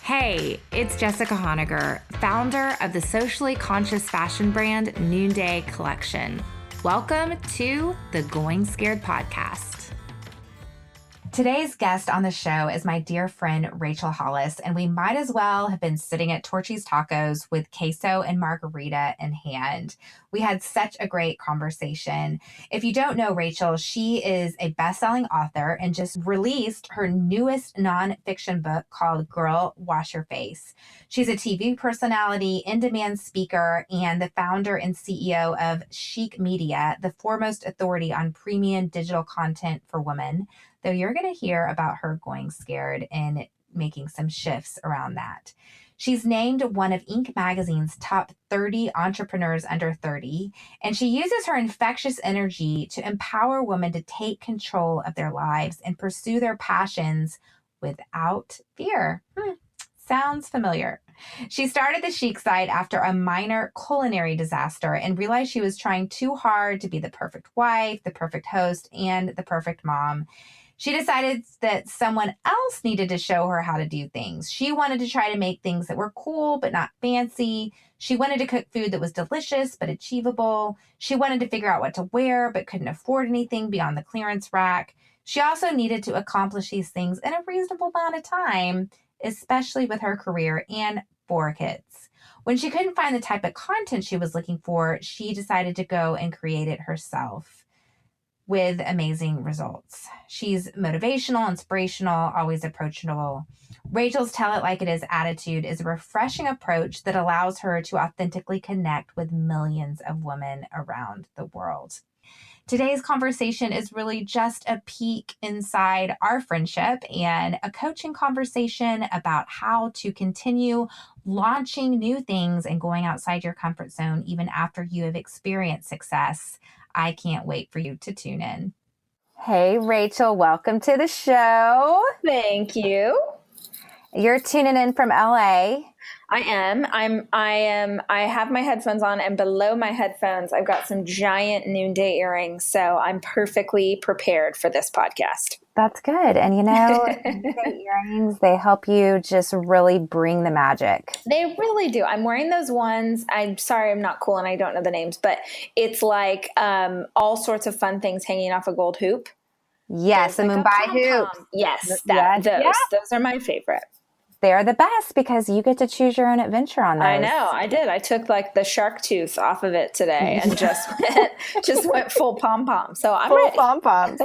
Hey, it's Jessica Honegger, founder of the socially conscious fashion brand Noonday Collection. Welcome to the Going Scared podcast. Today's guest on the show is my dear friend, Rachel Hollis, and we might as well have been sitting at Torchy's Tacos with queso and margarita in hand. We had such a great conversation. If you don't know Rachel, she is a best-selling author and just released her newest nonfiction book called Girl, Wash Your Face. She's a TV personality, in-demand speaker, and the founder and CEO of Chic Media, the foremost authority on premium digital content for women. Though you're going to hear about her going scared and making some shifts around that. She's named one of Inc. magazine's top 30 entrepreneurs under 30, and she uses her infectious energy to empower women to take control of their lives and pursue their passions without fear. Sounds familiar. She started the Chic site after a minor culinary disaster and realized she was trying too hard to be the perfect wife, the perfect host, and the perfect mom. She decided that someone else needed to show her how to do things. She wanted to try to make things that were cool but not fancy. She wanted to cook food that was delicious but achievable. She wanted to figure out what to wear but couldn't afford anything beyond the clearance rack. She also needed to accomplish these things in a reasonable amount of time, especially with her career and 4 kids. When she couldn't find the type of content she was looking for, she decided to go and create it herself, with amazing results. She's motivational, inspirational, always approachable. Rachel's tell it like it is attitude is a refreshing approach that allows her to authentically connect with millions of women around the world. Today's conversation is really just a peek inside our friendship and a coaching conversation about how to continue launching new things and going outside your comfort zone even after you have experienced success. I can't wait for you to tune in. Hey, Rachel, welcome to the show. Thank you. You're tuning in from LA. I am. I have my headphones on, and below my headphones, I've got some giant noonday earrings. So I'm perfectly prepared for this podcast. That's good. And noonday earrings, they help you just really bring the magic. They really do. I'm wearing those ones. I'm sorry, I'm not cool and I don't know the names, but it's like all sorts of fun things hanging off a gold hoop. Yes, the Mumbai hoops. Yes, those are my favorite. They're the best because you get to choose your own adventure on those. I know. I did. I took like the shark tooth off of it today and just went full pom-pom. So I'm full pom-poms.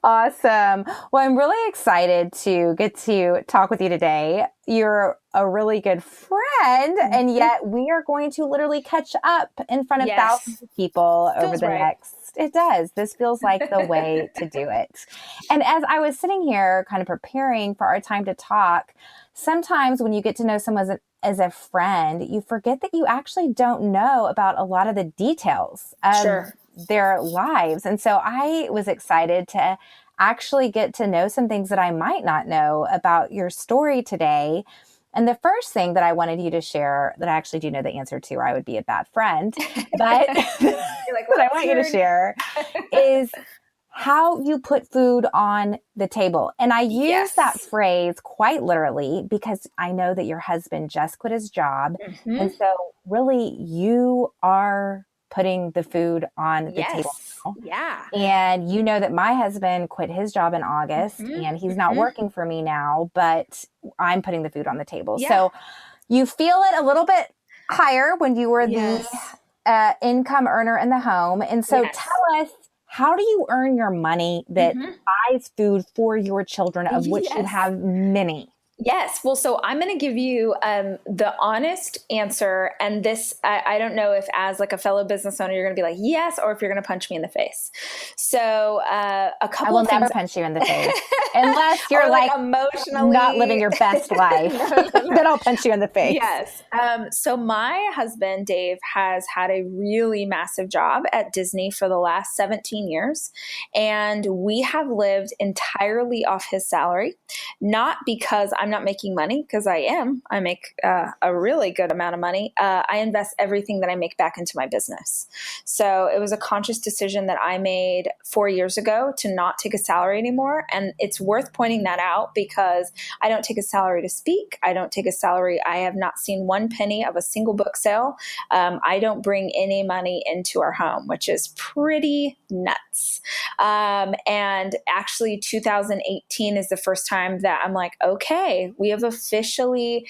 Awesome. Well, I'm really excited to get to talk with you today. You're a really good friend, and yet we are going to literally catch up in front of thousands of people over the next. It does. This feels like the way to do it. And as I was sitting here kind of preparing for our time to talk, sometimes when you get to know someone as a friend, you forget that you actually don't know about a lot of the details of their lives. And so I was excited to actually get to know some things that I might not know about your story today. And the first thing that I wanted you to share that I actually do know the answer to, or I would be a bad friend, but what I want you to share is how you put food on the table. And I use that phrase quite literally because I know that your husband just quit his job. Mm-hmm. And so really you are putting the food on the table now. Yeah. And you know that my husband quit his job in August and he's not working for me now, but I'm putting the food on the table. Yeah. So you feel it a little bit higher when you were the income earner in the home. And so tell us, how do you earn your money that buys food for your children, of which you have many? Yes. Well, so I'm going to give you the honest answer. And this, I don't know if as like a fellow business owner, you're going to be like, yes, or if you're going to punch me in the face. So a couple of things. I will never punch you in the face unless you're like emotionally not living your best life. Then I'll punch you in the face. Yes. So my husband, Dave, has had a really massive job at Disney for the last 17 years. And we have lived entirely off his salary, not because I'm not making money, because I make a really good amount of money. I invest everything that I make back into my business. So it was a conscious decision that I made 4 years ago to not take a salary anymore. And it's worth pointing that out because I don't take a salary to speak. I don't take a salary. I have not seen one penny of a single book sale. I don't bring any money into our home, which is pretty nuts. And actually 2018 is the first time that I'm like, okay, we are officially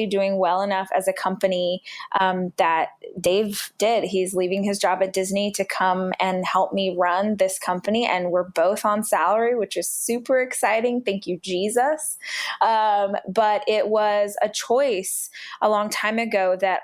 doing well enough as a company that Dave did. He's leaving his job at Disney to come and help me run this company. And we're both on salary, which is super exciting. Thank you, Jesus. But it was a choice a long time ago that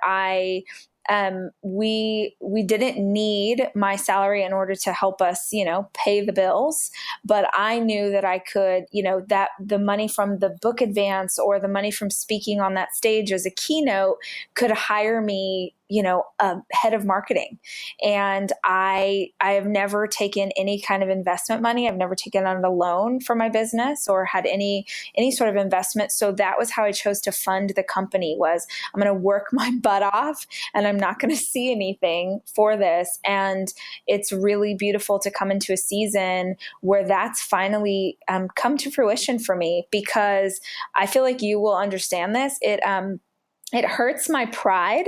we didn't need my salary in order to help us, pay the bills. But I knew that I could, that the money from the book advance or the money from speaking on that stage as a keynote could hire me, a head of marketing. And I have never taken any kind of investment money. I've never taken out a loan for my business or had any sort of investment. So that was how I chose to fund the company. Was I'm going to work my butt off and I'm not going to see anything for this. And it's really beautiful to come into a season where that's finally come to fruition for me, because I feel like you will understand this. It hurts my pride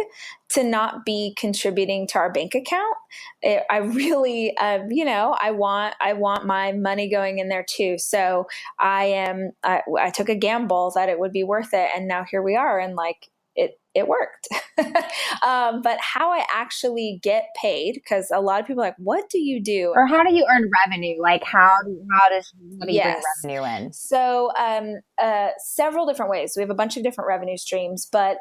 to not be contributing to our bank account. I really, I want my money going in there too. So I took a gamble that it would be worth it. And now here we are. And it worked. But how I actually get paid, because a lot of people are like, what do you do? Or how do you earn revenue? Like how do you bring revenue in? So several different ways. We have a bunch of different revenue streams, but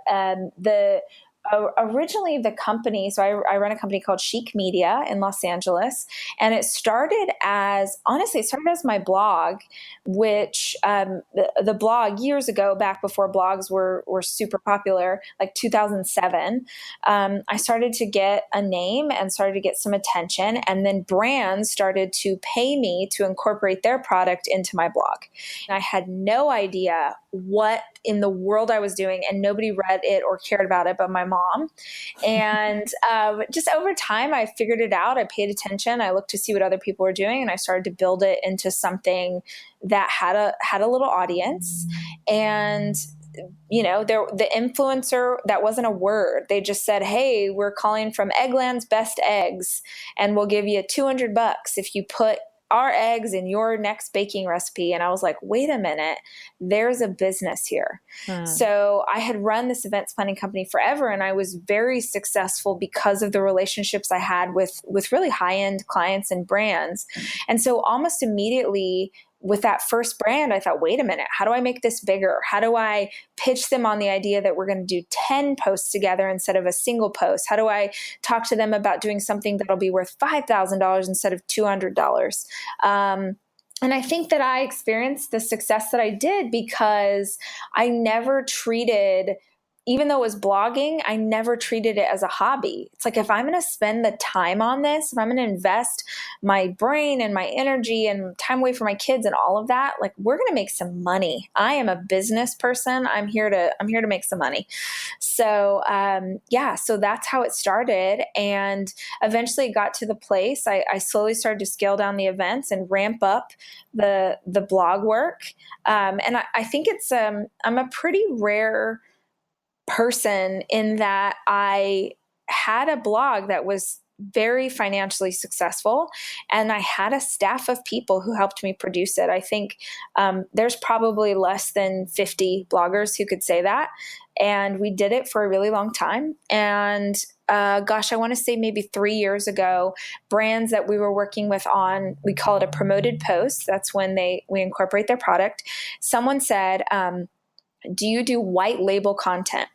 originally the company, so I run a company called Chic Media in Los Angeles, and it started as my blog, which the blog years ago, back before blogs were super popular, like 2007, I started to get a name and started to get some attention, and then brands started to pay me to incorporate their product into my blog. And I had no idea what in the world I was doing, and nobody read it or cared about it but my mom. And just over time, I figured it out. I paid attention. I looked to see what other people were doing, and I started to build it into something that had a little audience. And the influencer, that wasn't a word. They just said, hey, we're calling from Eggland's Best Eggs, and we'll give you $200 if you put our eggs in your next baking recipe. And I was like, wait a minute, there's a business here. So I had run this events planning company forever, and I was very successful because of the relationships I had with really high-end clients and brands. And so almost immediately with that first brand, I thought, wait a minute, how do I make this bigger? How do I pitch them on the idea that we're going to do 10 posts together instead of a single post? How do I talk to them about doing something that'll be worth $5,000 instead of $200? And I think that I experienced the success that I did because I never treated, even though it was blogging, I never treated it as a hobby. It's like, if I'm going to spend the time on this, if I'm going to invest my brain and my energy and time away from my kids and all of that, like, we're going to make some money. I am a business person. I'm here to make some money. So, so that's how it started. And eventually it got to the place I slowly started to scale down the events and ramp up the blog work. And I think I'm a pretty rare person in that I had a blog that was very financially successful, and I had a staff of people who helped me produce it. I think there's probably less than 50 bloggers who could say that. And we did it for a really long time. And I want to say maybe 3 years ago, brands that we were working with on, we call it a promoted post. That's when we incorporate their product. Someone said, do you do white label content?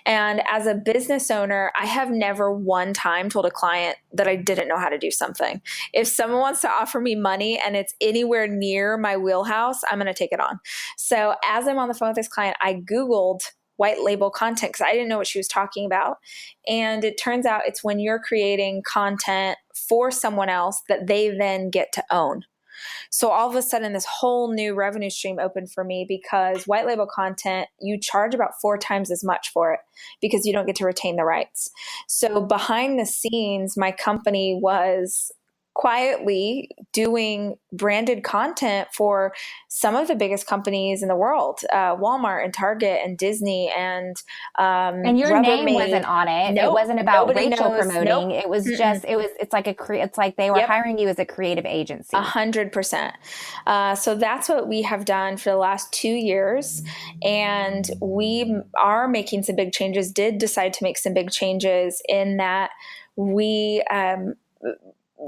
And as a business owner, I have never one time told a client that I didn't know how to do something. If someone wants to offer me money and it's anywhere near my wheelhouse, I'm going to take it on. So as I'm on the phone with this client, I Googled white label content because I didn't know what she was talking about. And it turns out it's when you're creating content for someone else that they then get to own. So all of a sudden, this whole new revenue stream opened for me, because white label content, you charge about 4 times as much for it because you don't get to retain the rights. So behind the scenes, my company was quietly doing branded content for some of the biggest companies in the world, Walmart and Target and Disney and your Rubbermaid. name wasn't on it. Nope. It wasn't about Nobody Rachel knows. promoting. Nope. It was just, it's like they were hiring you as a creative agency. 100%. So that's what we have done for the last 2 years. And we are making some big changes, did decide to make some big changes in that we,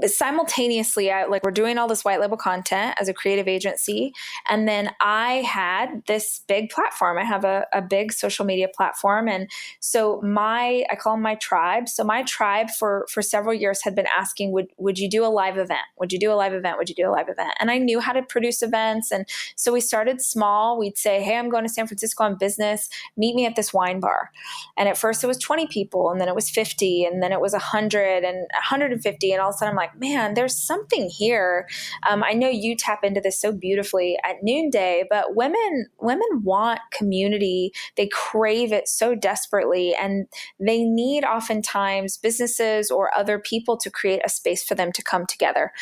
simultaneously, we're doing all this white label content as a creative agency. And then I had this big platform. I have a big social media platform. And so I call them my tribe. So my tribe for several years had been asking, would you do a live event? Would you do a live event? Would you do a live event? And I knew how to produce events. And so we started small. We'd say, hey, I'm going to San Francisco on business. Meet me at this wine bar. And at first it was 20 people, and then it was 50, and then it was 100 and 150. And all of a sudden I'm like, man, there's something here. I know you tap into this so beautifully at Noonday, but women want community. They crave it so desperately, and they need oftentimes businesses or other people to create a space for them to come together.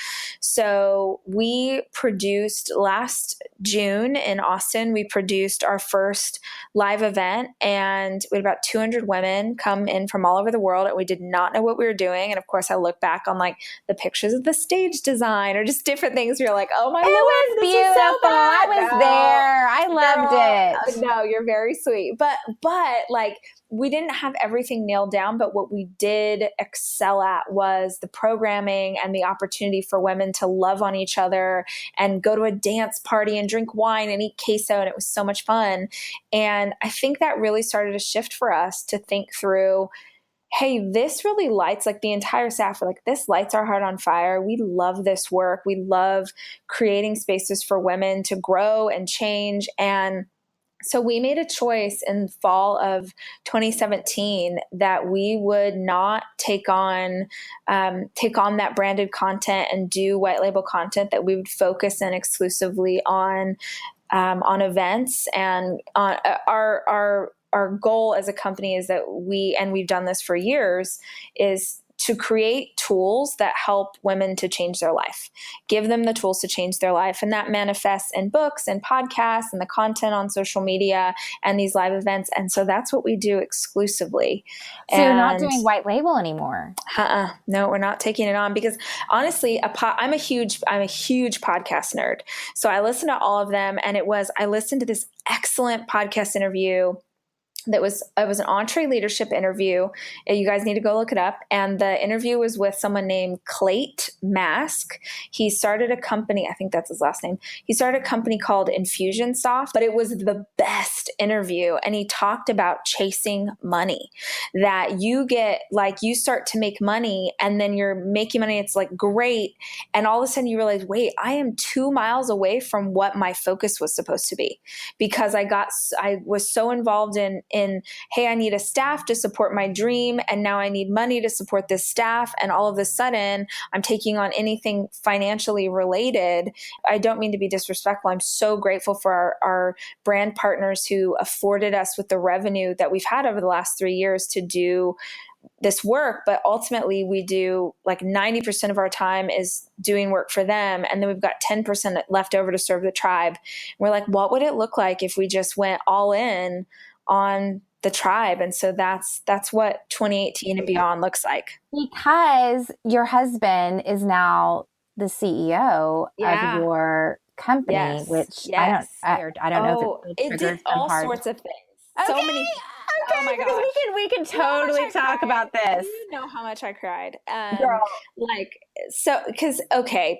So we produced last June in Austin, we produced our first live event, and we had about 200 women come in from all over the world, and we did not know what we were doing. And of course, I look back on like the pictures of the stage design or just different things. You're like, oh my Lord, this beautiful. is so fun. I was there. I loved it. No, you're very sweet. But like, we didn't have everything nailed down, but what we did excel at was the programming and the opportunity for women to love on each other and go to a dance party and drink wine and eat queso. And it was so much fun. And I think that really started a shift for us to think through, hey, this really lights, like the entire staff were like, this lights our heart on fire. We love this work. We love creating spaces for women to grow and change. And so we made a choice in fall of 2017 that we would not take on that branded content and do white label content, that we would focus in exclusively on events. And on our goal as a company is that we've done this for years, is to create tools that help women to change their life, give them the tools to change their life. And that manifests in books and podcasts and the content on social media and these live events. And so that's what we do exclusively. So you're not doing white label anymore? No, we're not taking it on, because honestly, I'm a huge podcast nerd. So I listen to all of them. And I listened to this excellent podcast interview. It was an entree leadership interview. You guys need to go look it up. And the interview was with someone named Clayt Mask. He started a company, I think that's his last name. He started a company called Infusionsoft, but it was the best interview. And he talked about chasing money, that you start to make money and then you're making money. It's like great. And all of a sudden you realize, wait, I am 2 miles away from what my focus was supposed to be, because I was so involved in, hey, I need a staff to support my dream, and now I need money to support this staff. And all of a sudden, I'm taking on anything financially related. I don't mean to be disrespectful. I'm so grateful for our brand partners who afforded us with the revenue that we've had over the last 3 years to do this work. But ultimately, we do like 90% of our time is doing work for them. And then we've got 10% left over to serve the tribe. We're like, what would it look like if we just went all in on the tribe? And so that's what 2018 and beyond looks like. Because your husband is now the CEO of your company, which I don't know if it did all sorts of things. Okay. So many. Okay, oh my because gosh. we can totally talk about this. You know how much I cried. Girl.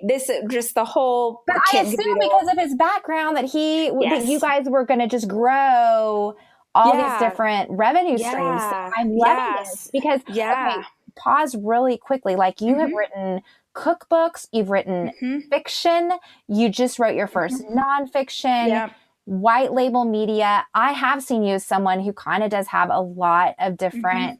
This just the whole. But I assume because of his background that that you guys were going to just grow all these different revenue streams. So I'm loving this because, okay, pause really quickly. Like you have written cookbooks, you've written fiction, you just wrote your first nonfiction, white label media. I have seen you as someone who kind of does have a lot of different,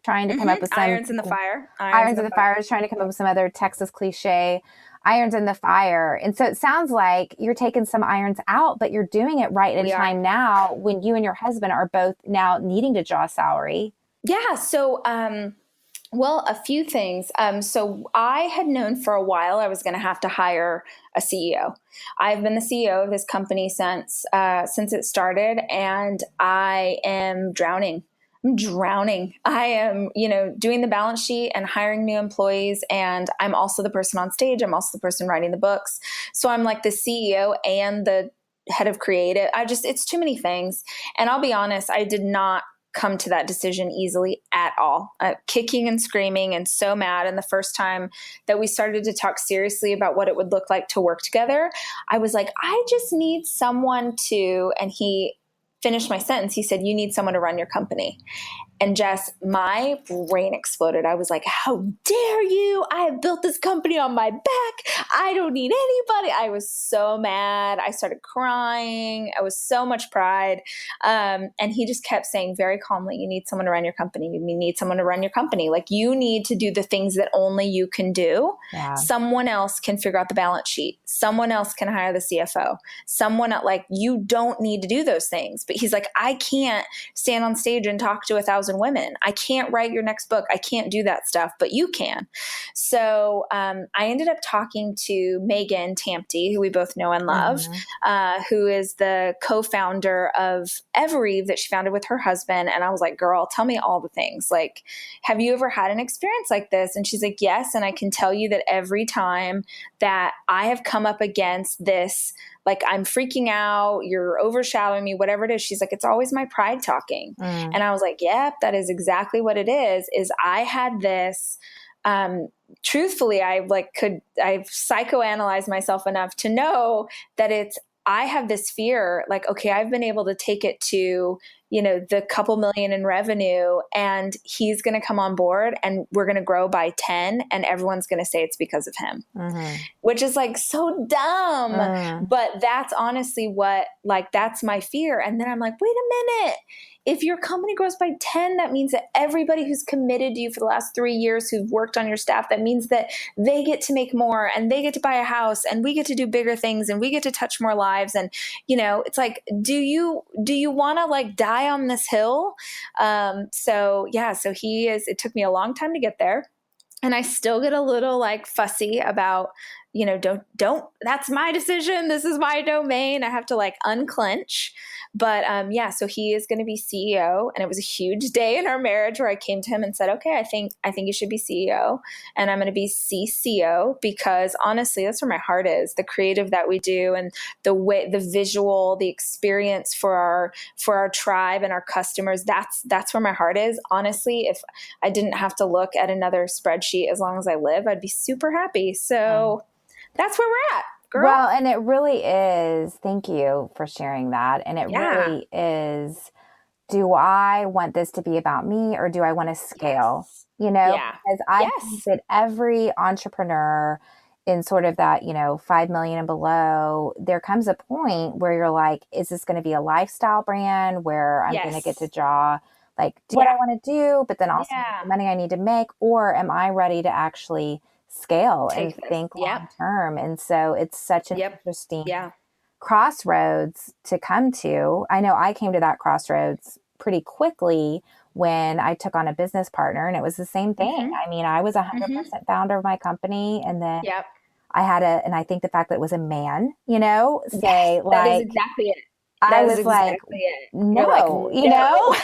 trying to come up with some irons in the fire. Irons in the fire is trying to come up with some other Texas cliche. irons in the fire. And so it sounds like you're taking some irons out, but you're doing it right in time now when you and your husband are both now needing to draw a salary. Yeah. So, well, a few things. So I had known for a while I was going to have to hire a CEO. I've been the CEO of this company since it started, and I am drowning. I'm drowning. I am, doing the balance sheet and hiring new employees. And I'm also the person on stage. I'm also the person writing the books. So I'm like the CEO and the head of creative. It's too many things. And I'll be honest, I did not come to that decision easily at all. Kicking and screaming and so mad. And the first time that we started to talk seriously about what it would look like to work together, I was like, I just need someone to, and he finished my sentence. He said, you need someone to run your company. And Jess, my brain exploded. I was like, how dare you? I have built this company on my back. I don't need anybody. I was so mad. I started crying. I was so much pride. And he just kept saying very calmly, you need someone to run your company. You need someone to run your company. Like, you need to do the things that only you can do. Yeah. Someone else can figure out the balance sheet. Someone else can hire the CFO. You don't need to do those things. But he's like, I can't stand on stage and talk to 1,000 women. I can't write your next book. I can't do that stuff, but you can. So I ended up talking to Megan Tampty, who we both know and love, who is the co-founder of Evereve that she founded with her husband. And I was like, girl, tell me all the things. Like, have you ever had an experience like this? And she's like, yes. And I can tell you that every time that I have come up against this, like, I'm freaking out, you're overshadowing me, whatever it is. She's like, it's always my pride talking. And I was like, yep, that is exactly what it is I had this, truthfully, I've psychoanalyzed myself enough to know that I have this fear, like, okay, I've been able to take it to, the couple million in revenue, and he's going to come on board and we're going to grow by 10 and everyone's going to say it's because of him, which is like so dumb. But that's honestly that's my fear. And then I'm like, wait a minute. If your company grows by 10, that means that everybody who's committed to you for the last 3 years, who've worked on your staff, that means that they get to make more and they get to buy a house and we get to do bigger things and we get to touch more lives. And, it's like, do you want to die on this hill? So it took me a long time to get there. And I still get a little fussy about, don't, that's my decision. This is my domain. I have to unclench. But so he is going to be CEO. And it was a huge day in our marriage where I came to him and said, okay, I think you should be CEO and I'm going to be CCO, because honestly, that's where my heart is. The creative that we do and the way, the visual, the experience for our tribe and our customers, that's where my heart is. Honestly, if I didn't have to look at another spreadsheet as long as I live, I'd be super happy. So that's where we're at. Girl. Well, and it really is. Thank you for sharing that. And it really is, do I want this to be about me or do I want to scale? Because I think that every entrepreneur in sort of that, 5 million and below, there comes a point where you're like, is this going to be a lifestyle brand where I'm going to get to draw, do what I want to do, but then also the money I need to make, or am I ready to actually scale and think long term? And so it's such an interesting crossroads to come to. I know I came to that crossroads pretty quickly when I took on a business partner, and it was the same thing. I mean, I was 100% founder of my company, and then I had and I think the fact that it was a man, say that is exactly it. I was exactly no, no.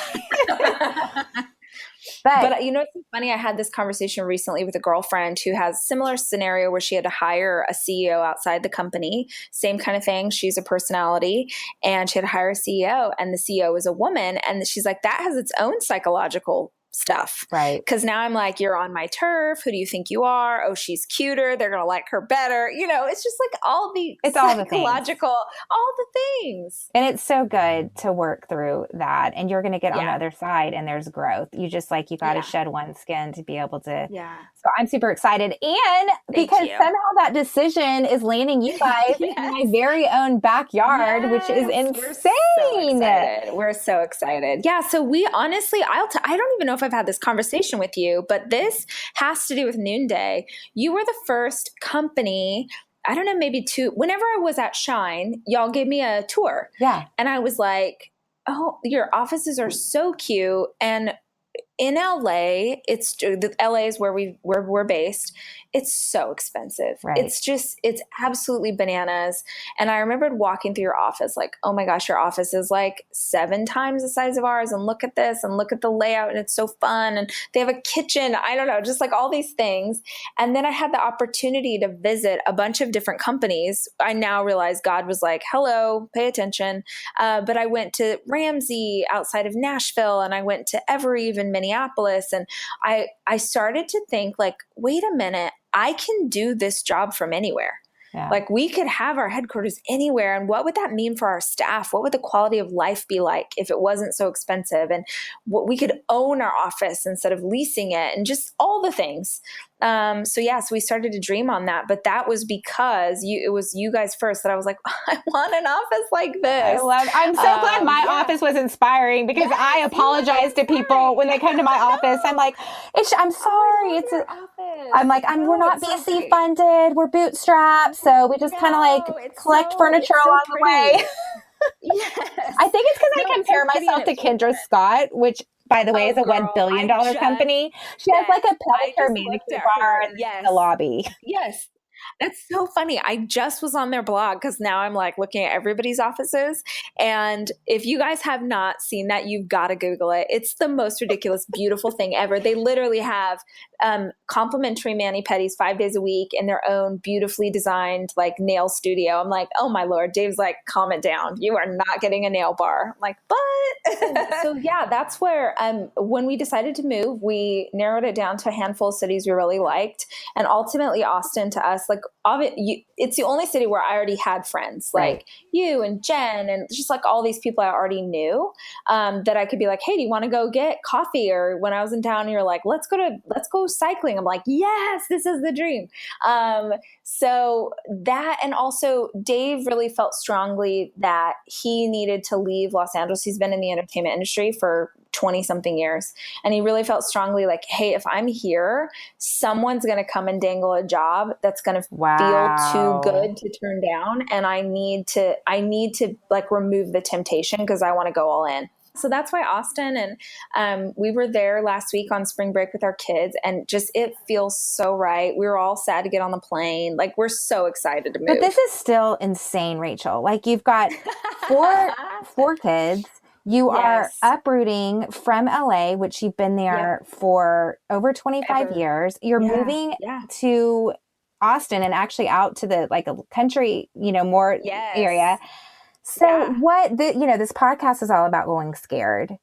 But it's funny. I had this conversation recently with a girlfriend who has a similar scenario where she had to hire a CEO outside the company. Same kind of thing. She's a personality and she had to hire a CEO, and the CEO is a woman. And she's like, that has its own psychological stuff. Right. Because now I'm like, you're on my turf. Who do you think you are? Oh, she's cuter. They're going to like her better. It's just all the psychological, all the things. And it's so good to work through that. And you're going to get on the other side and there's growth. You just you got to shed one skin to be able to. Yeah. So I'm super excited. And because somehow that decision is landing you guys in my very own backyard, which is insane. We're so excited. Yeah. So we honestly, I don't even know if I've I've had this conversation with you, but this has to do with Noonday. You were the first company, I don't know, maybe two, whenever I was at Shine, y'all gave me a tour. Yeah. And I was like, oh, your offices are so cute. And in LA, LA is where we're based. It's so expensive. Right. It's absolutely bananas. And I remembered walking through your office like, oh my gosh, your office is like 7 times the size of ours. And look at this and look at the layout. And it's so fun. And they have a kitchen. I don't know, just like all these things. And then I had the opportunity to visit a bunch of different companies. I now realize God was like, hello, pay attention. But I went to Ramsey outside of Nashville, and I went to Evereve in Minneapolis. And I started to think like, wait a minute, I can do this job from anywhere. Yeah. Like we could have our headquarters anywhere. And what would that mean for our staff? What would the quality of life be like if it wasn't so expensive? And what we could own our office instead of leasing it, and just all the things. So we started to dream on that, but that was because it was you guys first that I was like, I want an office like this. I'm so glad my office was inspiring, because I apologize to people when they come to my office. I'm like, I'm sorry. We're not VC funded. We're bootstrapped. So we just kind of like collect furniture along the way. Yes. I think it's because I compare myself to Kendra Scott, which, by the way, is a $1 billion company. She has like a pedicure manicure bar in the lobby. Yes. That's so funny. I just was on their blog because now I'm like looking at everybody's offices. And if you guys have not seen that, you've got to Google it. It's the most ridiculous, beautiful thing ever. They literally have complimentary mani-pedis 5 days a week in their own beautifully designed like nail studio. I'm like, oh my Lord. Dave's like, calm it down. You are not getting a nail bar. I'm like, but so yeah, that's where when we decided to move, we narrowed it down to a handful of cities we really liked. And ultimately Austin to us, like, it's the only city where I already had friends, like you and Jen, and just like all these people I already knew, that I could be like, hey, do you want to go get coffee? Or when I was in town, you're like, let's go cycling. I'm like, yes, this is the dream. So that, and also Dave really felt strongly that he needed to leave Los Angeles. He's been in the entertainment industry for 20 something years. And he really felt strongly like, hey, if I'm here, someone's going to come and dangle a job that's going to feel too good to turn down. And I need to like remove the temptation because I want to go all in. So that's why Austin, and we were there last week on spring break with our kids, and just, it feels so right. We were all sad to get on the plane. Like, we're so excited to move. But this is still insane, Rachel. Like, you've got four kids. You are uprooting from LA, which you've been there for over 25 years. You're moving to Austin and actually out to the like a country, more area. So this podcast is all about going scared.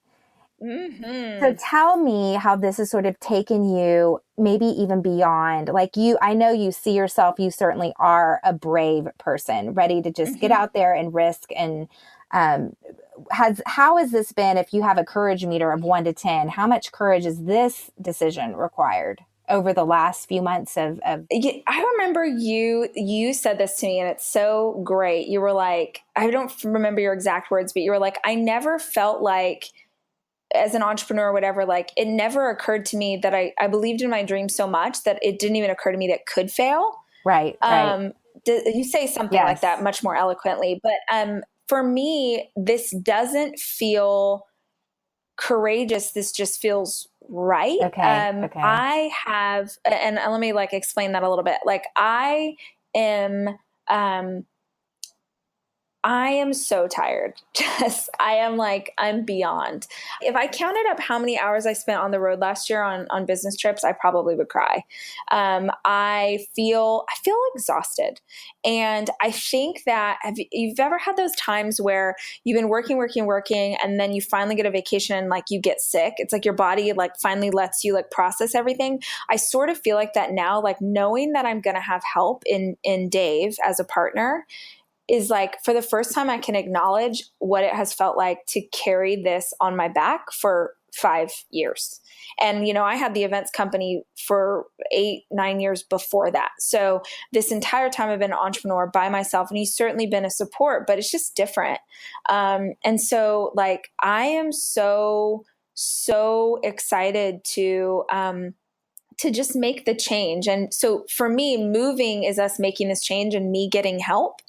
Mm-hmm. So tell me how this has sort of taken you, maybe even beyond. Like I know you see yourself, you certainly are a brave person, ready to just get out there and risk. And how has this been, if you have a courage meter of 1 to 10, how much courage is this decision required over the last few months of I remember you said this to me, and it's so great. You were like, I don't remember your exact words, but you were like, I never felt like, as an entrepreneur or whatever, like it never occurred to me that I believed in my dream so much that it didn't even occur to me that it could fail. Right. You say something like that much more eloquently, but for me, this doesn't feel courageous. This just feels right. Okay. I have, and let me like explain that a little bit. Like I am so tired. I'm beyond. If I counted up how many hours I spent on the road last year on business trips, I probably would cry. I feel exhausted. And I think that you've ever had those times where you've been working, and then you finally get a vacation and like you get sick. It's like your body like finally lets you like process everything. I sort of feel like that now, like knowing that I'm going to have help in Dave as a partner is like, for the first time, I can acknowledge what it has felt like to carry this on my back for 5 years. And, I had the events company for 8-9 years before that. So this entire time I've been an entrepreneur by myself, and he's certainly been a support, but it's just different. And so like, I am so so excited to just make the change. And so for me, moving is us making this change and me getting help.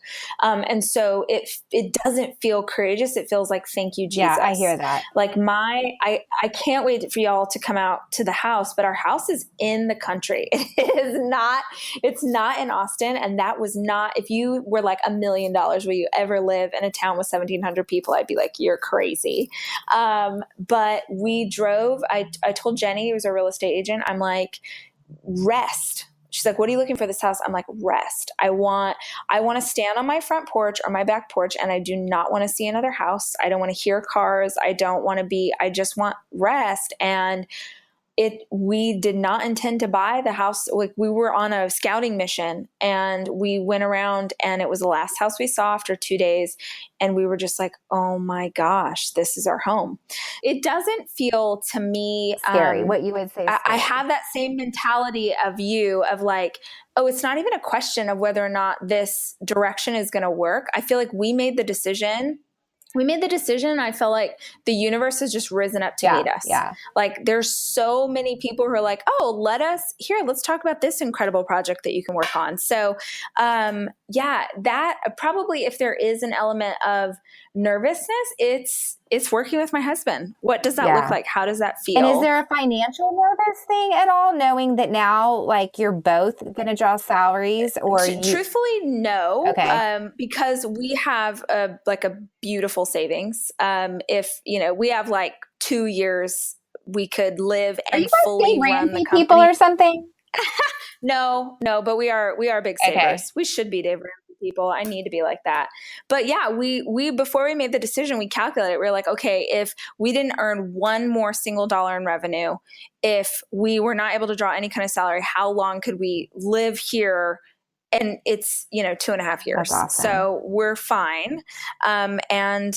And so it doesn't feel courageous. It feels like, thank you, Jesus. Yeah, I hear that. Like I can't wait for y'all to come out to the house, but our house is in the country. It's not in Austin. And that was not, if you were like $1 million, will you ever live in a town with 1,700 people? I'd be like, you're crazy. But we drove, I told Jenny, who was a real estate agent, I'm like, rest. She's like, what are you looking for this house? I'm like, rest. I want to stand on my front porch or my back porch, and I do not want to see another house. I don't want to hear cars. I just want rest. And we did not intend to buy the house. Like, we were on a scouting mission and we went around, and it was the last house we saw after 2 days. And we were just like, oh my gosh, this is our home. It doesn't feel to me scary. What you would say. I have that same mentality of you of like, oh, it's not even a question of whether or not this direction is going to work. I feel like we made the decision. I feel like the universe has just risen up to meet us. Yeah. Like, there's so many people who are like, oh, let's talk about this incredible project that you can work on. So, that probably, if there is an element of nervousness, it's working with my husband. What does that look like? How does that feel? And is there a financial nervous thing at all, knowing that now, like, you're both going to draw salaries? Or truthfully, no. Okay. Because we have a beautiful savings. If we have like 2 years, we could live and fully run the company. People or something? No, but we are big savers. Okay. We should be Dave Ramsey people. I need to be like that. But yeah, we before we made the decision, we calculated. We were like, okay, if we didn't earn one more single dollar in revenue, if we were not able to draw any kind of salary, how long could we live here? And it's 2.5 years. That's awesome. So we're fine. And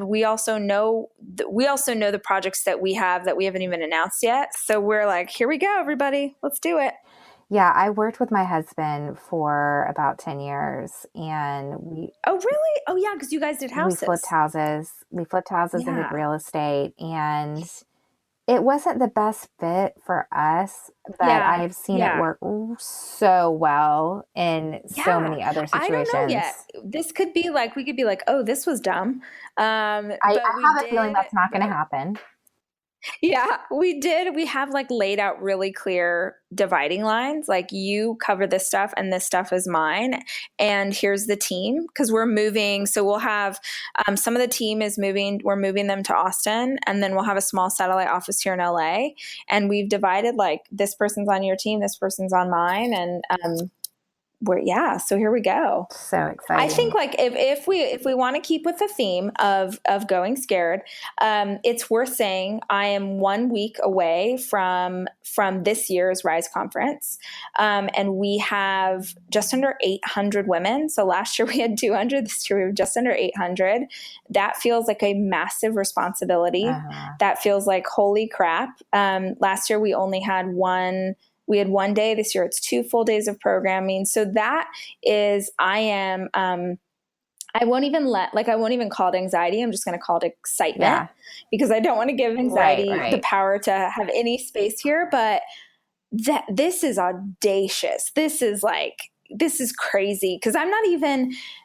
we also know the projects that we have that we haven't even announced yet. So we're like, here we go, everybody, let's do it. Yeah, I worked with my husband for about 10 years, and we... Oh, really? Oh, yeah, because you guys did houses. We flipped houses and did real estate, and it wasn't the best fit for us, but I have seen it work so well in so many other situations. I don't know yet. This could be like, we could be like, oh, this was dumb. I have a feeling that's not going to happen. Yeah, we did. We have like laid out really clear dividing lines. Like, you cover this stuff and this stuff is mine. And here's the team, because we're moving. So we'll have some of the team is moving. We're moving them to Austin, and then we'll have a small satellite office here in LA. And we've divided, like, this person's on your team, this person's on mine. And so here we go. So exciting. I think, like, if we want to keep with the theme of going scared, it's worth saying I am 1 week away from this year's Rise conference. And we have just under 800 women. So last year we had 200, this year we have just under 800. That feels like a massive responsibility. Uh-huh. That feels like, holy crap. Last year we only had one. We had 1 day. This year it's 2 full days of programming. So that is, I won't even call it anxiety. I'm just going to call it excitement, because I don't want to give anxiety the power to have any space here. But this is audacious. This is crazy, because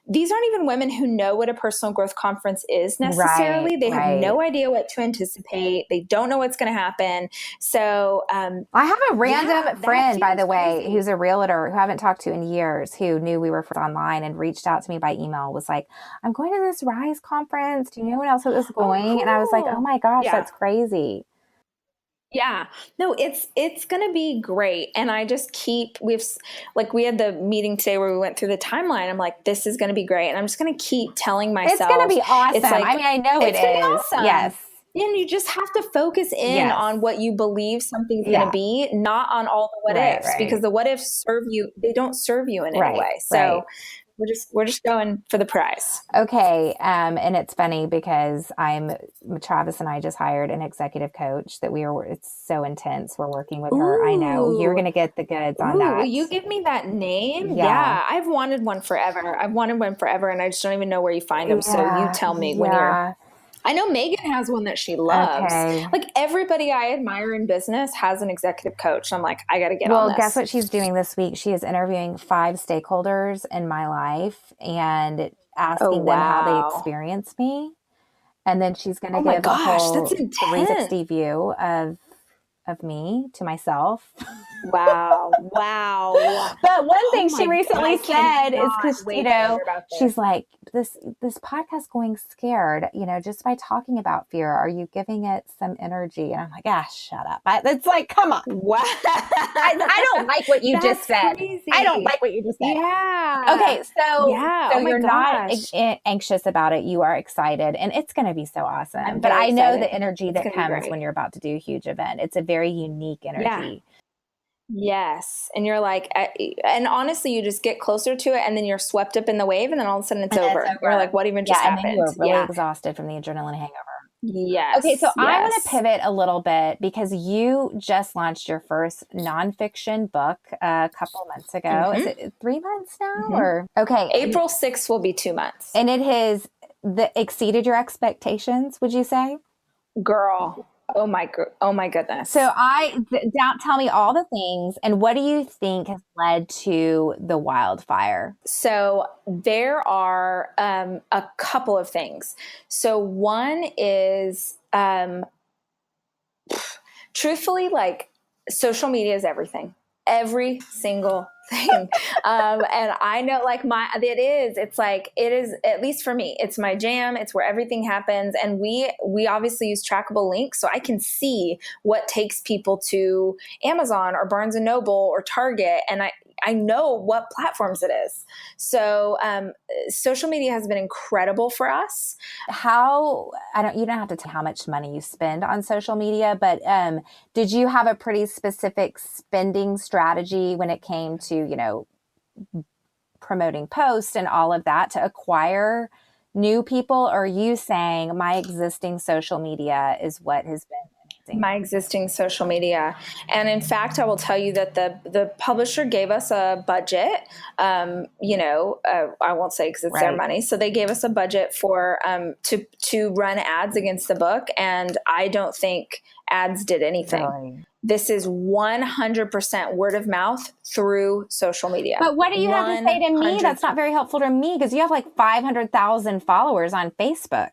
these aren't even women who know what a personal growth conference is necessarily. They have no idea what to anticipate. They don't know what's going to happen. So I have a random friend, by the way, who's a realtor who I haven't talked to in years, who knew we were online and reached out to me by email, was like, I'm going to this Rise conference. Do you know anyone else that is going? Cool. And I was like, oh my gosh, that's crazy. Yeah, no, it's going to be great. And I just we had the meeting today where we went through the timeline. I'm like, this is going to be great. And I'm just going to keep telling myself. It's going to be awesome. It's like, I mean, I know it is. Awesome. Yes. And you just have to focus in on what you believe something's going to be, not on all the what ifs, because the what ifs they don't serve you in any way. So we're just going for the prize. Okay. And it's funny because Travis and I just hired an executive coach that it's so intense. We're working with her. I know you're going to get the goods on that. Will you give me that name? Yeah. I've wanted one forever. And I just don't even know where you find them. So you tell me when you're. I know Megan has one that she loves. Okay. Like everybody I admire in business has an executive coach. I'm like, I got to get on Well, this. guess what she's doing this week? She is interviewing 5 stakeholders in my life and asking them how they experience me. And then she's going to Oh my give a gosh, that's whole intense. 360 view of me to myself. Wow. But one thing she recently said is because, she's like, this podcast going scared, just by talking about fear, are you giving it some energy? And I'm like, shut up. It's like, come on. Wow. I don't like what you just said. Crazy. I don't like what you just said. Yeah. Okay. So you're not anxious about it. You are excited, and it's going to be so awesome. But I know the energy that comes when you're about to do a huge event. It's a very unique energy. Yes. And you're like, and honestly, you just get closer to it and then you're swept up in the wave and then all of a sudden it's over. You're like, what even just happened? And then you're really exhausted from the adrenaline hangover. Yes. Okay. So I want to pivot a little bit because you just launched your first nonfiction book a couple months ago. Mm-hmm. Is it 3 months now or? Okay. April 6th will be 2 months. And it has exceeded your expectations, would you say? Girl. Oh my goodness. So tell me all the things, and what do you think has led to the wildfire? So there are a couple of things. So one is, truthfully, like social media is everything. Every single thing. And I know it is, at least for me, it's my jam. It's where everything happens. And we obviously use trackable links. So I can see what takes people to Amazon or Barnes and Noble or Target. And I know what platforms it is. So social media has been incredible for us. You don't have to tell how much money you spend on social media, but did you have a pretty specific spending strategy when it came to, promoting posts and all of that to acquire new people? Or are you saying my existing social media is what has been my existing social media? And in fact, I will tell you that the publisher gave us a budget. I won't say because it's their money. So they gave us a budget for to run ads against the book. And I don't think ads did anything. Really? This is 100% word of mouth through social media. But what do you have to say to me? That's not very helpful to me because you have like 500,000 followers on Facebook.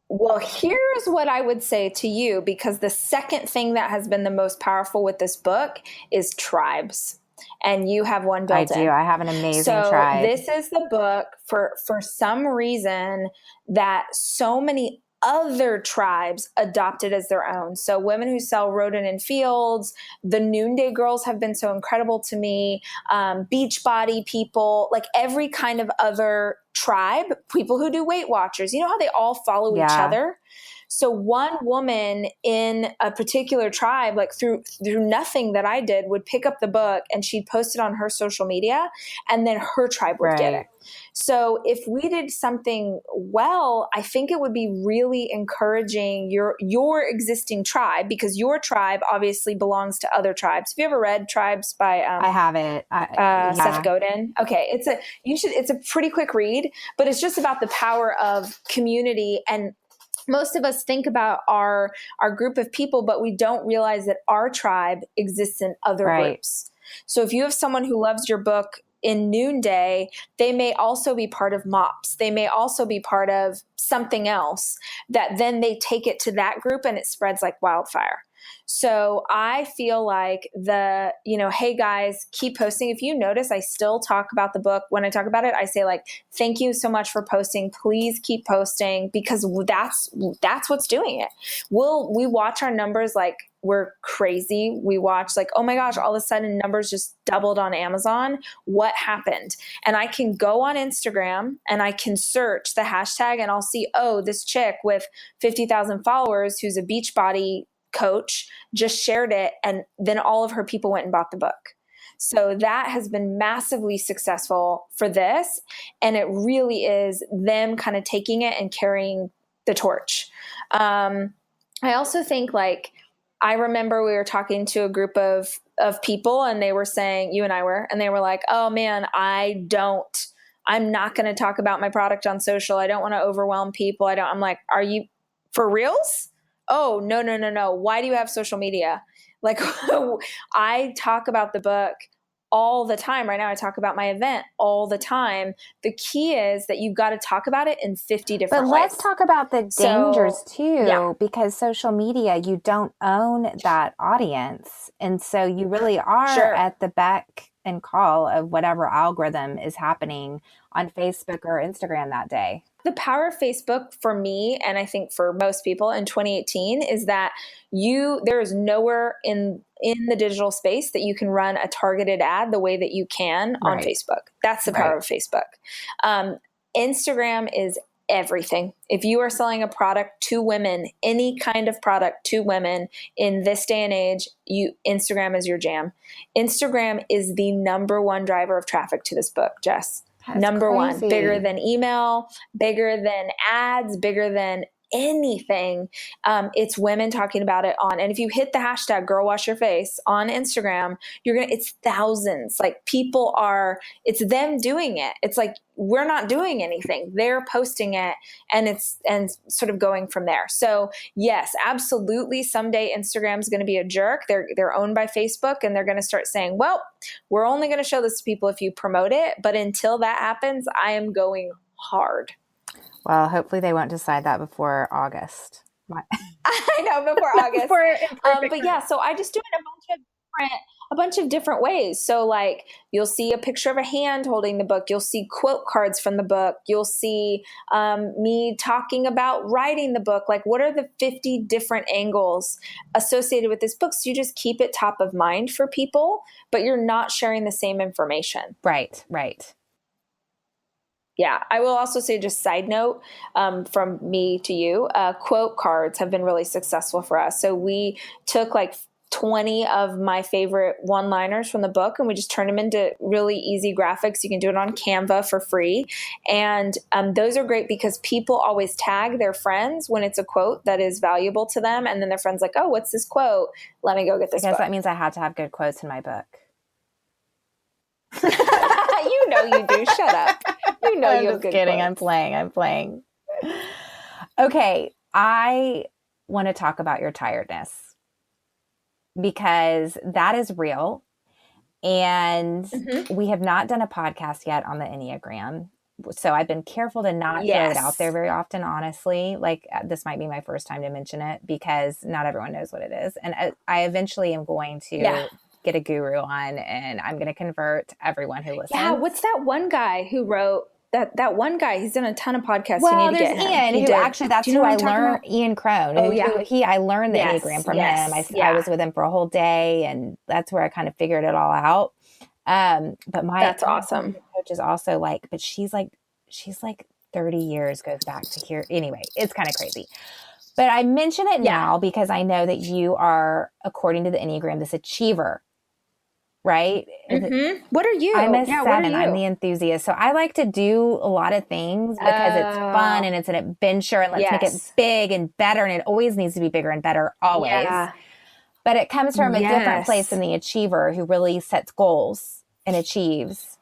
Well, here's what I would say to you, because the second thing that has been the most powerful with this book is tribes. And you have one built in. I do. I have an amazing tribe. This is the book for some reason that so many other tribes adopted as their own. So women who sell rodent in fields, the Noonday Girls have been so incredible to me, Beachbody people, like every kind of other tribe, people who do Weight Watchers, you know how they all follow each other? So one woman in a particular tribe, like through nothing that I did, would pick up the book and she'd post it on her social media, and then her tribe would get it. So if we did something well, I think it would be really encouraging your existing tribe, because your tribe obviously belongs to other tribes. Have you ever read Tribes by I haven't. Seth Godin? Okay, it's a pretty quick read, but it's just about the power of community. And most of us think about our group of people, but we don't realize that our tribe exists in other groups. So if you have someone who loves your book in Noonday, they may also be part of MOPS. They may also be part of something else that then they take it to that group and it spreads like wildfire. So I feel like hey guys, keep posting. If you notice, I still talk about the book. When I talk about it, I say like, thank you so much for posting. Please keep posting, because that's what's doing it. We watch our numbers like we're crazy. We watch like, oh my gosh, all of a sudden numbers just doubled on Amazon. What happened? And I can go on Instagram and I can search the hashtag and I'll see, this chick with 50,000 followers who's a Beachbody coach just shared it, and then all of her people went and bought the book. So that has been massively successful for this, and it really is them kind of taking it and carrying the torch. I also think, like, I remember we were talking to a group of people, and they were saying, you and I were, and they were like, oh man, I'm not going to talk about my product on social. I don't want to overwhelm people. I'm like, are you For reals? Oh, no, no, no, no. Why do you have social media? Like I talk about the book all the time. Right now I talk about my event all the time. The key is that you've got to talk about it in 50 But different let's ways. talk about the dangers So, too, yeah, because social media, you don't own that audience. And so you really are sure. at the beck and call of whatever algorithm is happening on Facebook or Instagram that day. The power of Facebook for me, and I think for most people in 2018, is that there is nowhere in the digital space that you can run a targeted ad the way that you can on Right. Facebook. That's the power Right. of Facebook. Instagram is everything. If you are selling a product to women, any kind of product to women in this day and age, Instagram is your jam. Instagram is the number one driver of traffic to this book, Jess. That's Number one, bigger crazy. than email, bigger than ads, bigger than anything. It's women talking about it and if you hit the hashtag girl wash your face on Instagram, it's thousands. Like it's them doing it. It's like, we're not doing anything. They're posting it and sort of going from there. So yes, absolutely. Someday Instagram's going to be a jerk. They're owned by Facebook and they're going to start saying, well, we're only going to show this to people if you promote it. But until that happens, I am going hard. Well, hopefully they won't decide that before August. I know, before August. But yeah, so I just do it a bunch of different ways. So like you'll see a picture of a hand holding the book. You'll see quote cards from the book. You'll see me talking about writing the book. Like, what are the 50 different angles associated with this book? So you just keep it top of mind for people, but you're not sharing the same information. Right. Right. Yeah, I will also say, just side note from me to you, quote cards have been really successful for us. So we took like 20 of my favorite one-liners from the book and we just turned them into really easy graphics. You can do it on Canva for free. And those are great because people always tag their friends when it's a quote that is valuable to them. And then their friend's like, oh, what's this quote? Let me go get this Because book. that means I had to have good quotes in my book. You know you do. Shut up. You know I'm you have just good kidding. quotes. I'm playing. Okay. I want to talk about your tiredness because that is real. And we have not done a podcast yet on the Enneagram. So I've been careful to not throw it out there very often, honestly. Like this might be my first time to mention it because not everyone knows what it is. And I eventually am going to get a guru on and I'm going to convert everyone who listens. Yeah, what's that one guy who wrote that one guy? He's done a ton of podcasts. Well, you need to there's get him. Ian, actually, that's who I learned, Ian Crone. Oh, yeah. I learned the Enneagram from him. I was with him for a whole day and that's where I kind of figured it all out. But that's awesome. Coach is also like, but she's like 30 years goes back to here. Anyway, it's kind of crazy. But I mention it now because I know that you are, according to the Enneagram, this achiever, right? Mm-hmm. What are you? I'm a 7. I'm the enthusiast. So I like to do a lot of things because it's fun and it's an adventure and let's make it big and better. And it always needs to be bigger and better, always. Yeah. But it comes from a different place than the achiever who really sets goals and achieves.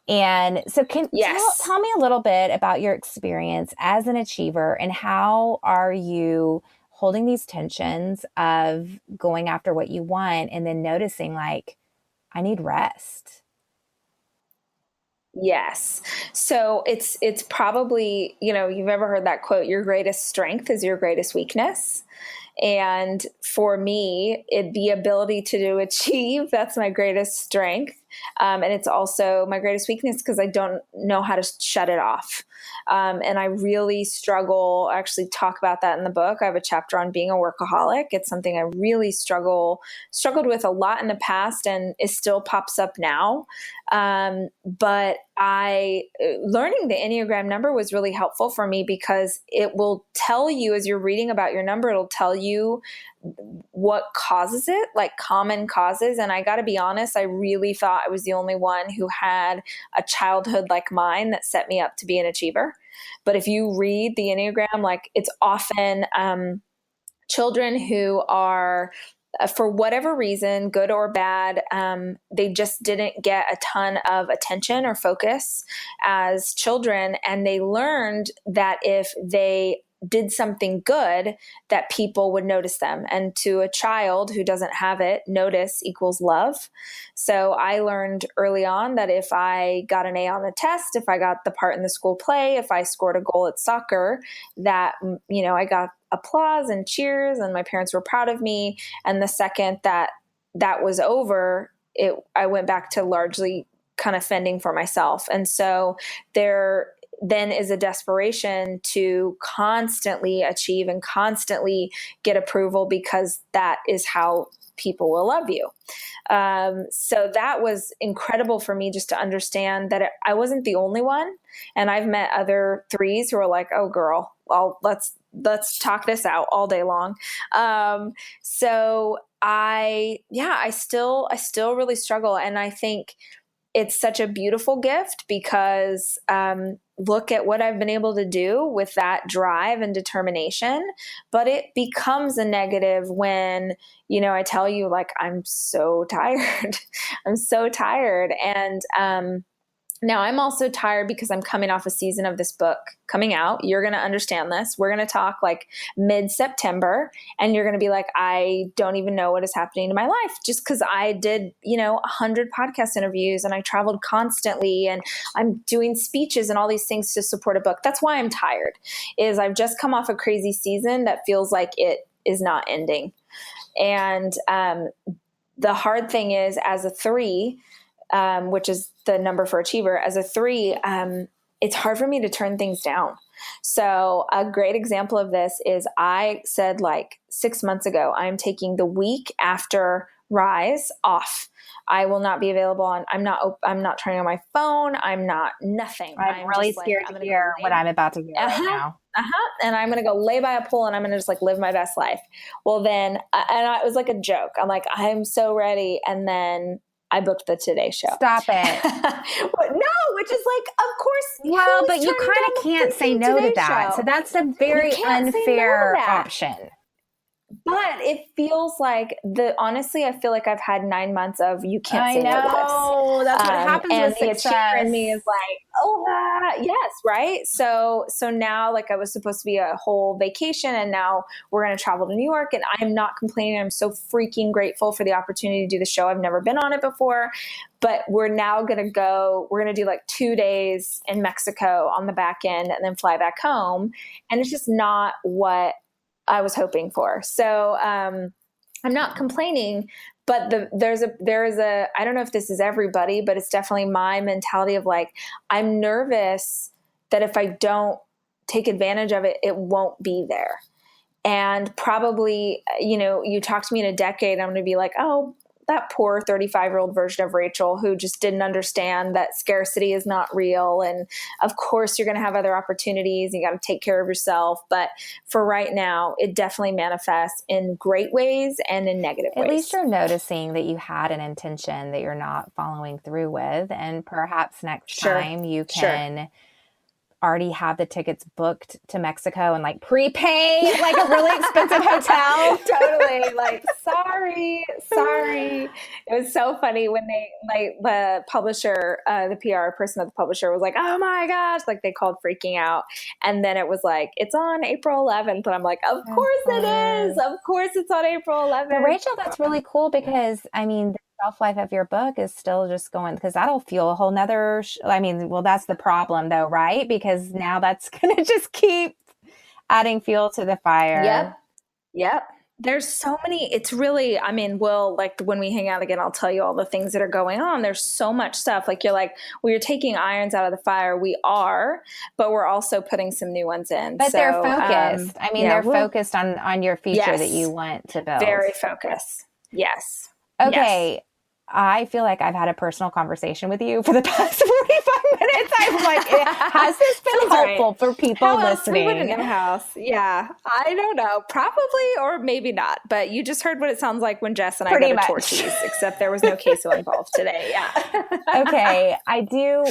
And so tell me a little bit about your experience as an achiever and how are you holding these tensions of going after what you want and then noticing like, I need rest. Yes. So it's probably, you've ever heard that quote, your greatest strength is your greatest weakness. And for me, the ability to achieve, that's my greatest strength. And it's also my greatest weakness because I don't know how to shut it off. And I really struggle. I actually talk about that in the book. I have a chapter on being a workaholic. It's something I really struggled with a lot in the past and it still pops up now. But learning the Enneagram number was really helpful for me because it will tell you as you're reading about your number, it'll tell you what causes it, like common causes. And I got to be honest, I really thought I was the only one who had a childhood like mine that set me up to be an achiever. But if you read the Enneagram, like it's often children who are, for whatever reason, good or bad, they just didn't get a ton of attention or focus as children. And they learned that if they did something good, that people would notice them. And to a child who doesn't have it, notice equals love. So I learned early on that if I got an A on a test, if I got the part in the school play, if I scored a goal at soccer, that, I got applause and cheers and my parents were proud of me. And the second that was over, I went back to largely kind of fending for myself. And so there then is a desperation to constantly achieve and constantly get approval, because that is how people will love you. So that was incredible for me, just to understand that I wasn't the only one. And I've met other threes who are like, oh girl, well, let's talk this out all day long. So I still really struggle. And I think it's such a beautiful gift, because look at what I've been able to do with that drive and determination. But it becomes a negative when, I tell you, like, I'm so tired. I'm so tired. And now I'm also tired because I'm coming off a season of this book coming out. You're going to understand this. We're going to talk like mid-September, and you're going to be like, I don't even know what is happening in my life, just because I did, 100 podcast interviews and I traveled constantly and I'm doing speeches and all these things to support a book. That's why I'm tired, is I've just come off a crazy season that feels like it is not ending. And the hard thing is, as a 3, which is the number for achiever, as a 3, it's hard for me to turn things down. So a great example of this is, I said like 6 months ago, I'm taking the week after Rise off. I will not be available I'm not turning on my phone. I'm not nothing. I'm really scared to hear what I'm about to hear right now. And I'm going to go lay by a pool and I'm going to just like live my best life. Well, then, it was like a joke. I'm like, I'm so ready. And then I booked the Today Show. Stop it. No, which is like, of course. Well, but you kind of can't say no to that. So that's a very unfair option. But it feels like honestly, I feel like I've had 9 months of, you can't say no to this. That's what happens and with success. The achiever in me is like, yes, right? So now, like, I was supposed to be a whole vacation, and now we're going to travel to New York, and I'm not complaining. I'm so freaking grateful for the opportunity to do the show. I've never been on it before, but we're now going to do like 2 days in Mexico on the back end and then fly back home. And it's just not what I was hoping for. So I'm not complaining, but there is a, I don't know if this is everybody, but it's definitely my mentality of like, I'm nervous that if I don't take advantage of it, it won't be there. And probably, you talk to me in a decade, I'm going to be like, oh, that poor 35-year-old version of Rachel who just didn't understand that scarcity is not real. And of course you're going to have other opportunities. You got to take care of yourself. But for right now, it definitely manifests in great ways and in negative ways. At least you're noticing that you had an intention that you're not following through with. And perhaps next time you can already have the tickets booked to Mexico and like prepaid like a really expensive hotel. Totally. Like, sorry. It was so funny when the publisher, the PR person of the publisher was like, oh my gosh, like they called freaking out. And then it was like, it's on April 11th. And I'm like, of course it is. Of course it's on April 11th. But Rachel, that's really cool, because I mean, shelf life of your book is still just going, because that'll fuel a whole nother that's the problem though, right? Because now that's gonna just keep adding fuel to the fire. Yep. There's so many, it's really, I mean, like when we hang out again, I'll tell you all the things that are going on. There's so much stuff. Like, you're like, we're taking irons out of the fire. We are, but we're also putting some new ones in. But they're focused. They're focused on your future that you want to build. Very focused. Yes. Okay. Yes. I feel like I've had a personal conversation with you for the past 45 minutes. I'm like, has this been helpful for people listening? We wouldn't in-house. Yeah. I don't know. Probably, or maybe not. But you just heard what it sounds like when Jess and I go to Torchy's, except there was no queso involved today. Yeah. Okay. I do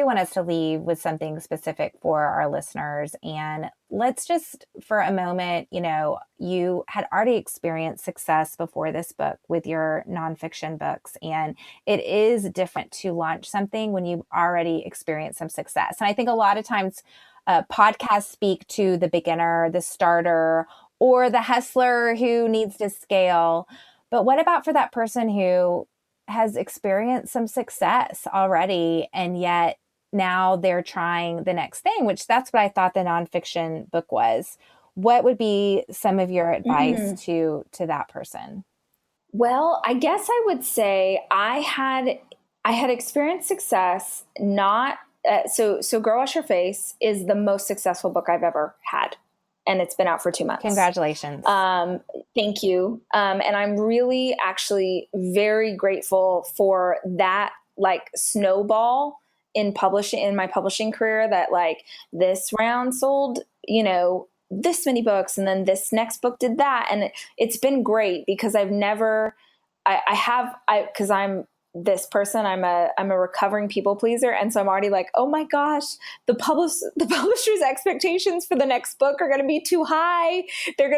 want us to leave with something specific for our listeners. And let's just, for a moment, you had already experienced success before this book with your nonfiction books. And it is different to launch something when you've already experienced some success. And I think a lot of times podcasts speak to the beginner, the starter, or the hustler who needs to scale. But what about for that person who has experienced some success already, and yet now they're trying the next thing, which that's what I thought the nonfiction book was. What would be some of your advice to that person? Well, I guess I would say I had experienced success. Not so Girl Wash Your Face is the most successful book I've ever had, and it's been out for 2 months. Congratulations. Thank you. And I'm really actually very grateful for that, like, snowball in my publishing career, that like this round sold, this many books, and then this next book did that. And it's been great because because I'm this person, I'm a recovering people pleaser. And so I'm already like, oh my gosh, the publisher's expectations for the next book are going to be too high. There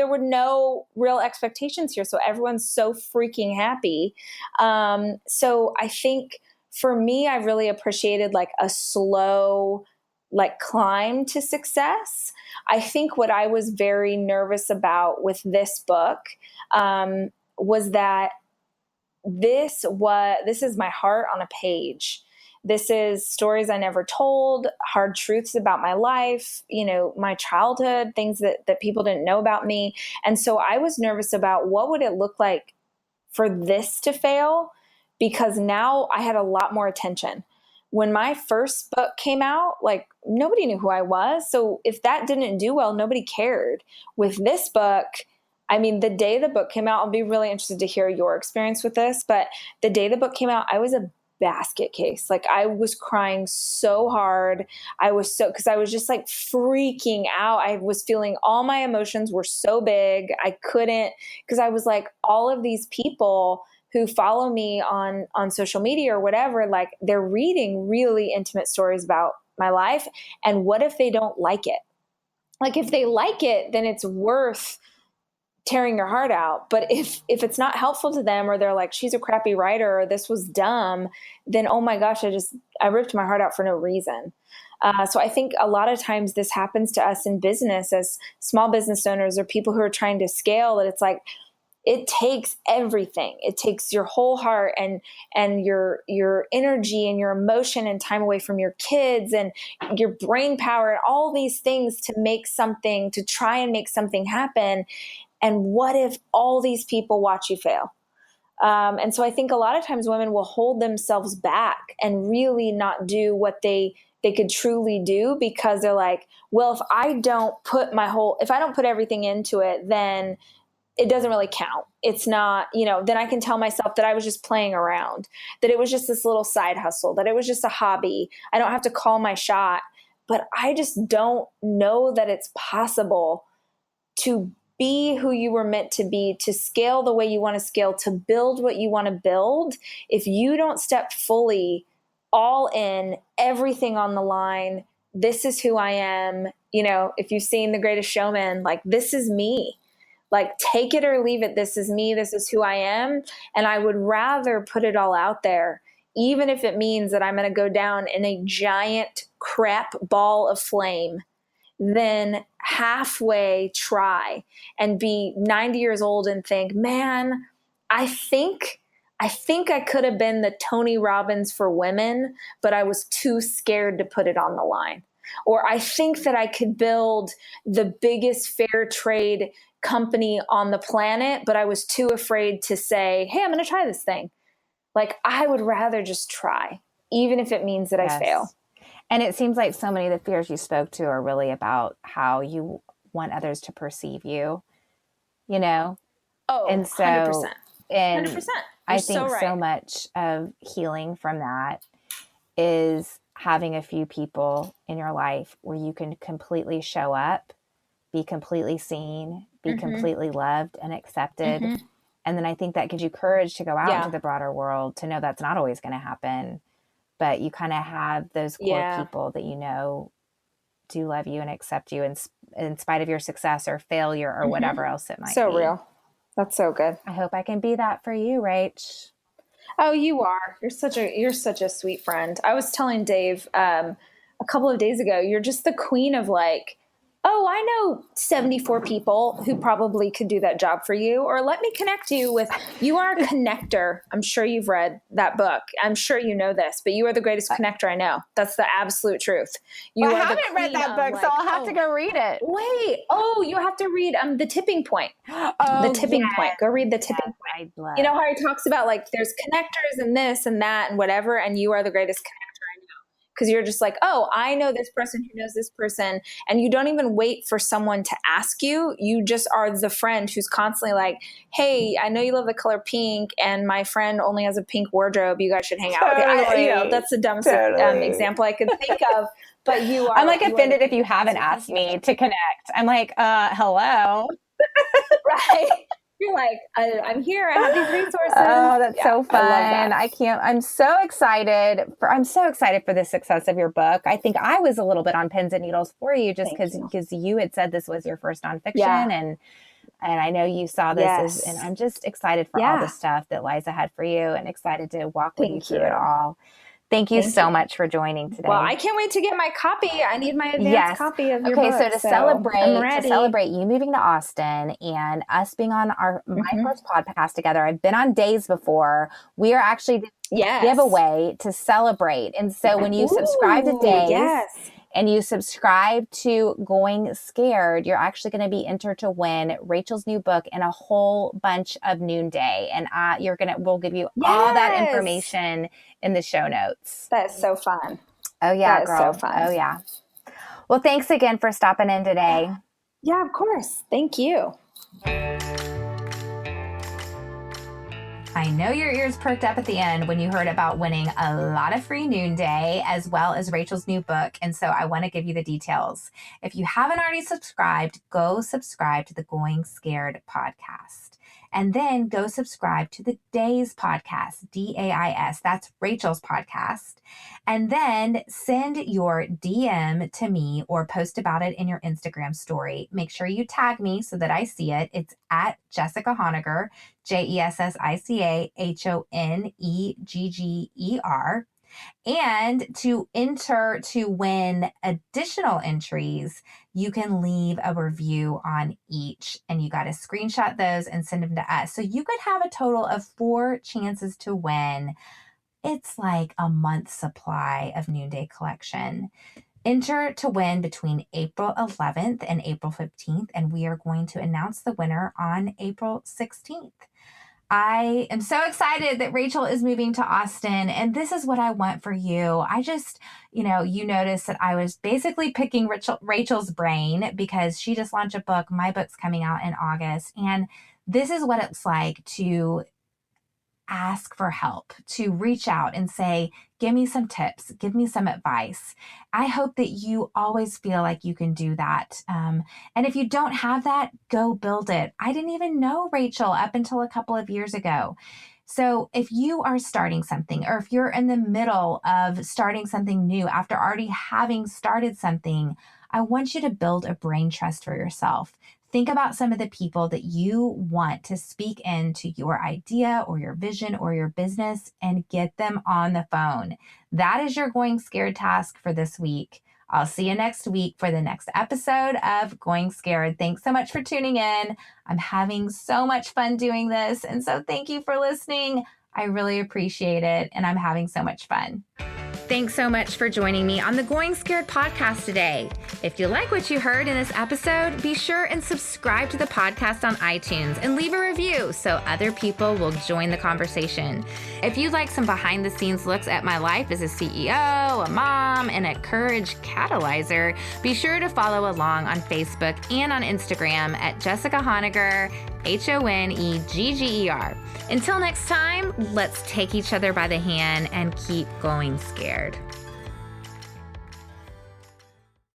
were no real expectations here. So everyone's so freaking happy. So I think for me, I really appreciated like a slow, like, climb to success. I think what I was very nervous about with this book, was that this is my heart on a page. This is stories I never told, hard truths about my life, my childhood, things that people didn't know about me. And so I was nervous about what would it look like for this to fail, because now I had a lot more attention. When my first book came out, like, nobody knew who I was. So if that didn't do well, nobody cared. With this book, I mean, the day the book came out, I'll be really interested to hear your experience with this, but the day the book came out, I was a basket case. Like, I was crying so hard. Because I was just like freaking out. I was feeling all my emotions were so big. I couldn't, because I was like, all of these people who follow me on social media or whatever, like, they're reading really intimate stories about my life. And what if they don't like it? Like, if they like it, then it's worth tearing your heart out. But if it's not helpful to them, or they're like, she's a crappy writer, or this was dumb, then, oh my gosh, I ripped my heart out for no reason. So I think a lot of times this happens to us in business as small business owners or people who are trying to scale, that it's like, it takes everything. It takes your whole heart and your energy and your emotion and time away from your kids and your brain power and all these things to try and make something happen. And what if all these people watch you fail? And so I think a lot of times women will hold themselves back and really not do what they could truly do, because they're like, well, if I don't put everything into it, then it doesn't really count. It's not, then I can tell myself that I was just playing around, that it was just this little side hustle, that it was just a hobby. I don't have to call my shot. But I just don't know that it's possible to be who you were meant to be, to scale the way you want to scale, to build what you want to build, if you don't step fully all in, everything on the line. This is who I am. If you've seen The Greatest Showman, like, this is me. Like, take it or leave it. This is me. This is who I am. And I would rather put it all out there, even if it means that I'm going to go down in a giant crap ball of flame, than halfway try and be 90 years old and think, man, I think I could have been the Tony Robbins for women, but I was too scared to put it on the line. Or I think that I could build the biggest fair trade company on the planet, but I was too afraid to say, hey, I'm going to try this thing. Like, I would rather just try, even if it means that I fail. And it seems like so many of the fears you spoke to are really about how you want others to perceive you, Oh, and so 100%. And 100%. I think so much of healing from that is having a few people in your life where you can completely show up, be completely seen, be completely loved and accepted. And then I think that gives you courage to go out into the broader world, to know that's not always going to happen, but you kind of have those core people that do love you and accept you in spite of your success or failure or whatever else it might be. So real. That's so good. I hope I can be that for you, Rach. Oh, you are. You're such a sweet friend. I was telling Dave, a couple of days ago, you're just the queen of like, oh, I know 74 people who probably could do that job for you, or let me connect you with, you are a connector. I'm sure you've read that book. I'm sure you know this, but you are the greatest connector I know. That's the absolute truth. I haven't read that book, like, so I'll have to go read it. Wait, you have to read The Tipping Point. The Tipping Point. Go read The Tipping Point. You know how he talks about like there's connectors and this and that and whatever, and you are the greatest connector I know. Because you're just like, oh, I know this person who knows this person. And you don't even wait for someone to ask you. You just are the friend who's constantly like, hey, I know you love the color pink and my friend only has a pink wardrobe. You guys should hang out with you. That's the dumbest example I could think of. But you are. I'm like offended if you haven't asked me to connect. I'm like, hello. Right. You're like, I'm here. I have these resources. Oh, that's so fun. I'm so excited for the success of your book. I think I was a little bit on pins and needles for you just because you had said this was your first nonfiction and I know you saw this and I'm just excited for all the stuff that lies ahead for you and excited to walk with you through it all. Thank you so much for joining today. Well, I can't wait to get my copy. I need my advanced copy of your book. Okay, so to celebrate you moving to Austin and us being on my first podcast together, I've been on days before. We are actually doing a giveaway to celebrate. And so when you subscribe to Days and you subscribe to Going Scared, you're actually going to be entered to win Rachel's new book and a whole bunch of Noonday. And we'll give you all that information in the show notes. That's so fun. Oh yeah, girl. So fun. Oh yeah. Well, thanks again for stopping in today. Yeah, of course. Thank you. I know your ears perked up at the end when you heard about winning a lot of free Noonday as well as Rachel's new book. And so I want to give you the details. If you haven't already subscribed, go subscribe to the Going Scared podcast. And then go subscribe to the Days podcast, DAIS. That's Rachel's podcast. And then send your DM to me or post about it in your Instagram story. Make sure you tag me so that I see it. It's at Jessica Honegger, JESSICAHONEGGER. And to enter to win additional entries, you can leave a review on each and you got to screenshot those and send them to us. So you could have a total of 4 chances to win. It's like a month's supply of Noonday collection. Enter to win between April 11th and April 15th, and we are going to announce the winner on April 16th. I am so excited that Rachel is moving to Austin, and this is what I want for you. I just, you noticed that I was basically picking Rachel's brain because she just launched a book. My book's coming out in August, and this is what it's like to ask for help, to reach out and say, give me some tips, give me some advice. I hope that you always feel like you can do that. And if you don't have that, go build it. I didn't even know Rachel up until a couple of years ago. So if you are starting something, or if you're in the middle of starting something new after already having started something, I want you to build a brain trust for yourself. Think about some of the people that you want to speak into your idea or your vision or your business and get them on the phone. That is your Going Scared task for this week. I'll see you next week for the next episode of Going Scared. Thanks so much for tuning in. I'm having so much fun doing this. And so thank you for listening. I really appreciate it. And I'm having so much fun. Thanks so much for joining me on the Going Scared podcast today. If you like what you heard in this episode, be sure and subscribe to the podcast on iTunes and leave a review so other people will join the conversation. If you'd like some behind the scenes looks at my life as a CEO, a mom, and a courage catalyzer, be sure to follow along on Facebook and on Instagram at Jessica Honegger, Honegger. Until next time, let's take each other by the hand and keep going scared.